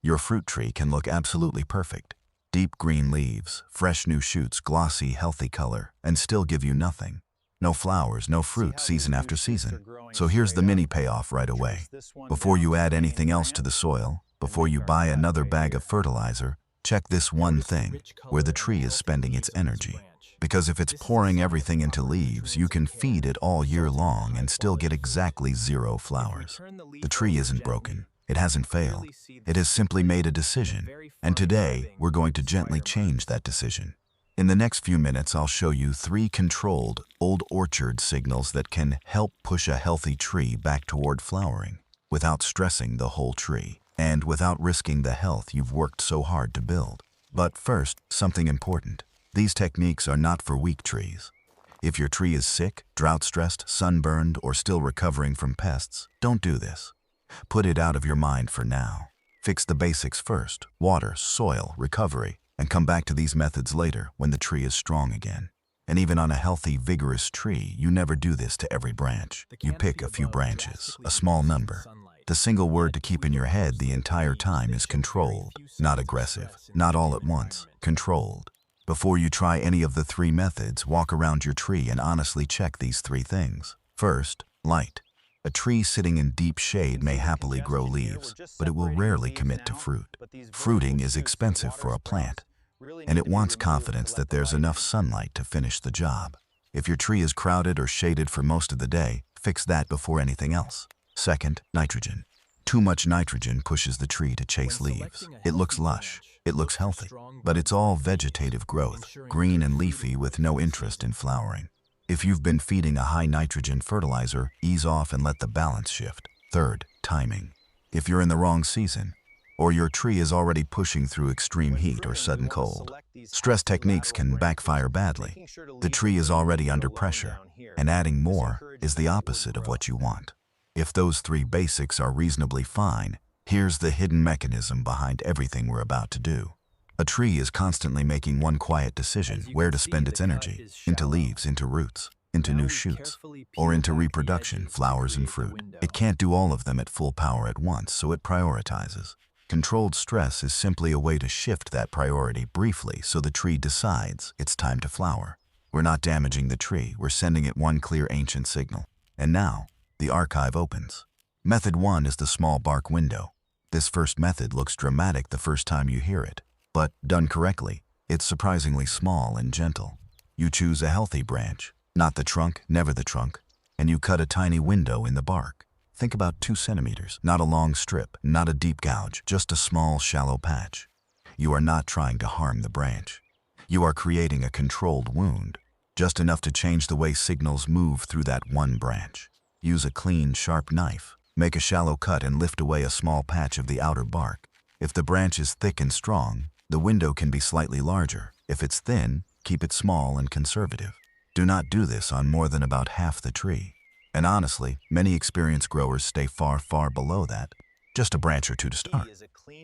Your fruit tree can look absolutely perfect. Deep green leaves, fresh new shoots, glossy, healthy color, and still give you nothing. No flowers, no fruit season after season. So here's the mini payoff right away. Before you add anything else to the soil, before you buy another bag of fertilizer, check this one thing, where the tree is spending its energy. Because if it's pouring everything into leaves, you can feed it all year long and still get exactly 0 flowers. The tree isn't broken. It hasn't failed. It has simply made a decision. And today, we're going to gently change that decision. In the next few minutes, I'll show you 3 controlled, old orchard signals that can help push a healthy tree back toward flowering, without stressing the whole tree, and without risking the health you've worked so hard to build. But first, something important. These techniques are not for weak trees. If your tree is sick, drought-stressed, sunburned, or still recovering from pests, don't do this. Put it out of your mind for now. Fix the basics first: water, soil, recovery, and come back to these methods later when the tree is strong again. And even on a healthy, vigorous tree, you never do this to every branch. You pick a few branches, a small number. The single word to keep in your head the entire time is controlled, not aggressive, not all at once, controlled. Before you try any of the 3 methods, walk around your tree and honestly check these 3 things. First, light. A tree sitting in deep shade may happily grow leaves, but it will rarely commit to fruit. Fruiting is expensive for a plant, and it wants confidence that there's enough sunlight to finish the job. If your tree is crowded or shaded for most of the day, fix that before anything else. Second, nitrogen. Too much nitrogen pushes the tree to chase leaves. It looks lush, it looks healthy, but it's all vegetative growth, green and leafy with no interest in flowering. If you've been feeding a high nitrogen fertilizer, ease off and let the balance shift. Third, timing. If you're in the wrong season, or your tree is already pushing through extreme heat or sudden cold, stress techniques can backfire badly. The tree is already under pressure, and adding more is the opposite of what you want. If those 3 basics are reasonably fine, here's the hidden mechanism behind everything we're about to do. A tree is constantly making one quiet decision where to spend its energy: into leaves, into roots, into new shoots, or into reproduction, flowers and fruit. It can't do all of them at full power at once, so it prioritizes. Controlled stress is simply a way to shift that priority briefly so the tree decides it's time to flower. We're not damaging the tree, we're sending it one clear ancient signal. And now, the archive opens. Method 1 is the small bark window. This first method looks dramatic the first time you hear it. But, done correctly, it's surprisingly small and gentle. You choose a healthy branch, not the trunk, never the trunk, and you cut a tiny window in the bark. Think about 2 centimeters, not a long strip, not a deep gouge, just a small, shallow patch. You are not trying to harm the branch. You are creating a controlled wound, just enough to change the way signals move through that one branch. Use a clean, sharp knife. Make a shallow cut and lift away a small patch of the outer bark. If the branch is thick and strong, the window can be slightly larger. If it's thin, keep it small and conservative. Do not do this on more than about half the tree. And honestly, many experienced growers stay far, far below that. Just a branch or 2 to start.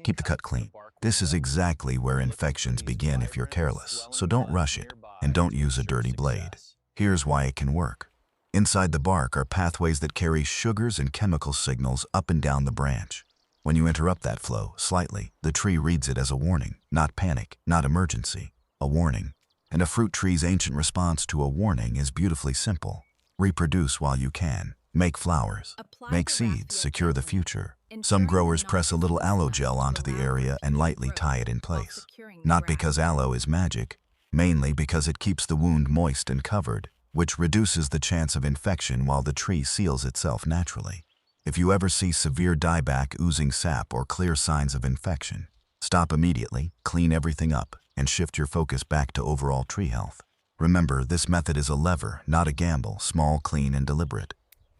Keep the cut clean. This is exactly where infections begin if you're careless, so don't rush it, and don't use a dirty blade. Here's why it can work. Inside the bark are pathways that carry sugars and chemical signals up and down the branch. When you interrupt that flow slightly, the tree reads it as a warning, not panic, not emergency, a warning. And a fruit tree's ancient response to a warning is beautifully simple. Reproduce while you can. Make flowers. Make seeds. Secure the future. Some growers press a little aloe gel onto the area and lightly tie it in place. Not because aloe is magic, mainly because it keeps the wound moist and covered, which reduces the chance of infection while the tree seals itself naturally. If you ever see severe dieback, oozing sap, or clear signs of infection, stop immediately, clean everything up, and shift your focus back to overall tree health. Remember, this method is a lever, not a gamble, small, clean, and deliberate.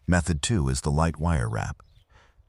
Method 2 is the light wire wrap.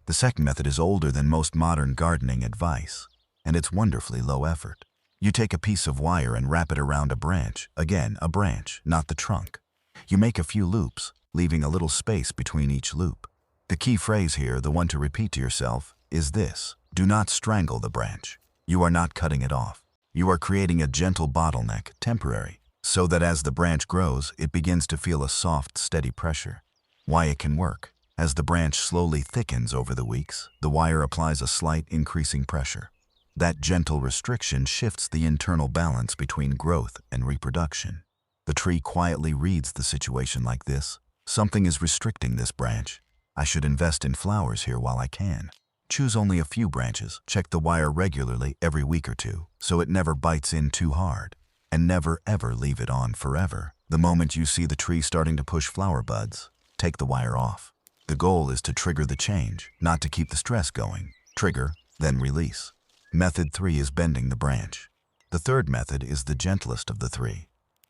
The second method is older than most modern gardening advice, and it's wonderfully low effort. You take a piece of wire and wrap it around a branch. Again, a branch, not the trunk. You make a few loops, leaving a little space between each loop. The key phrase here, the one to repeat to yourself, is this: do not strangle the branch. You are not cutting it off. You are creating a gentle bottleneck, temporary, so that as the branch grows, it begins to feel a soft, steady pressure. Why it can work. As the branch slowly thickens over the weeks, the wire applies a slight increasing pressure. That gentle restriction shifts the internal balance between growth and reproduction. The tree quietly reads the situation like this: something is restricting this branch. I should invest in flowers here while I can. Choose only a few branches. Check the wire regularly every week or two, so it never bites in too hard. And never ever leave it on forever. The moment you see the tree starting to push flower buds, take the wire off. The goal is to trigger the change, not to keep the stress going. Trigger, then release. Method 3 is bending the branch. The third method is the gentlest of the three.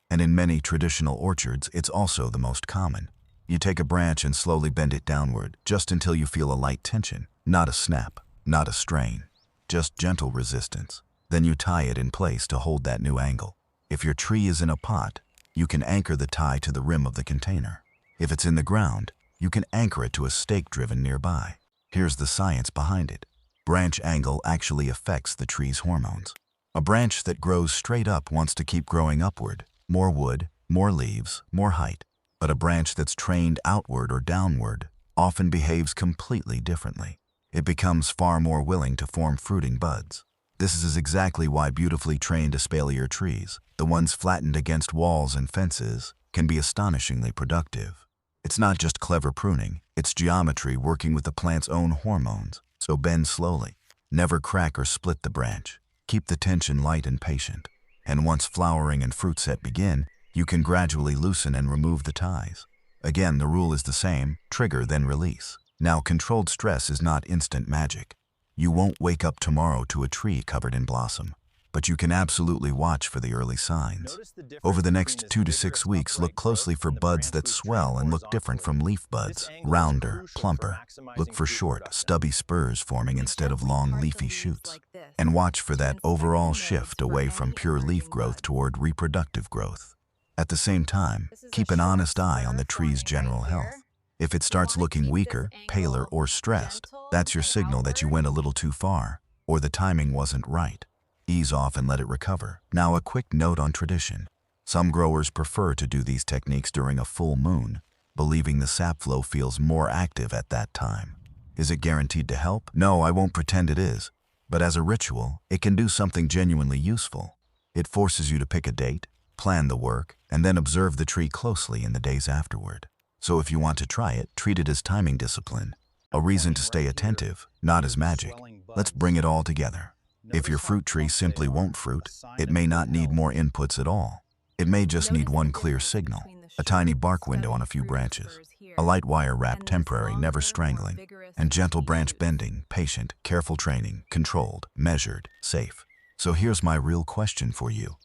And in many traditional orchards, it's also the most common. You take a branch and slowly bend it downward, just until you feel a light tension. Not a snap, not a strain, just gentle resistance. Then you tie it in place to hold that new angle. If your tree is in a pot, you can anchor the tie to the rim of the container. If it's in the ground, you can anchor it to a stake driven nearby. Here's the science behind it. Branch angle actually affects the tree's hormones. A branch that grows straight up wants to keep growing upward. More wood, more leaves, more height. But a branch that's trained outward or downward often behaves completely differently. It becomes far more willing to form fruiting buds. This is exactly why beautifully trained espalier trees, the ones flattened against walls and fences, can be astonishingly productive. It's not just clever pruning, it's geometry working with the plant's own hormones. So bend slowly. Never crack or split the branch. Keep the tension light and patient. And once flowering and fruit set begin, you can gradually loosen and remove the ties. Again, the rule is the same: trigger, then release. Now, controlled stress is not instant magic. You won't wake up tomorrow to a tree covered in blossom, but you can absolutely watch for the early signs. Over the next 2 to 6 weeks, look closely for buds that swell and look different from leaf buds, rounder, plumper. Look for short, stubby spurs forming instead of long, leafy shoots. And watch for that overall shift away from pure leaf growth toward reproductive growth. At the same time, keep an honest eye on the tree's general health. If it starts looking weaker, paler, or stressed, that's your signal that you went a little too far, or the timing wasn't right. Ease off and let it recover. Now, a quick note on tradition. Some growers prefer to do these techniques during a full moon, believing the sap flow feels more active at that time. Is it guaranteed to help? No, I won't pretend it is. But as a ritual, it can do something genuinely useful. It forces you to pick a date, plan the work, and then observe the tree closely in the days afterward. So if you want to try it, treat it as timing discipline, a reason to stay attentive, not as magic. Let's bring it all together. If your fruit tree simply won't fruit, it may not need more inputs at all. It may just need one clear signal, a tiny bark window on a few branches, a light wire wrap, temporary, never strangling, and gentle branch bending, patient, careful training, controlled, measured, safe. So here's my real question for you.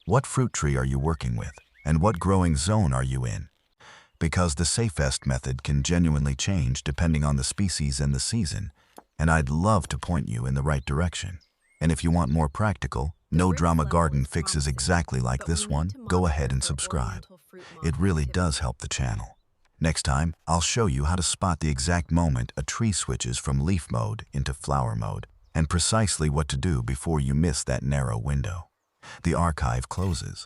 What fruit tree are you working with, and what growing zone are you in? Because the safest method can genuinely change depending on the species and the season, and I'd love to point you in the right direction. And if you want more practical, no-drama garden fixes exactly like this one, go ahead and subscribe. It really does help the channel. Next time, I'll show you how to spot the exact moment a tree switches from leaf mode into flower mode, and precisely what to do before you miss that narrow window. The archive closes.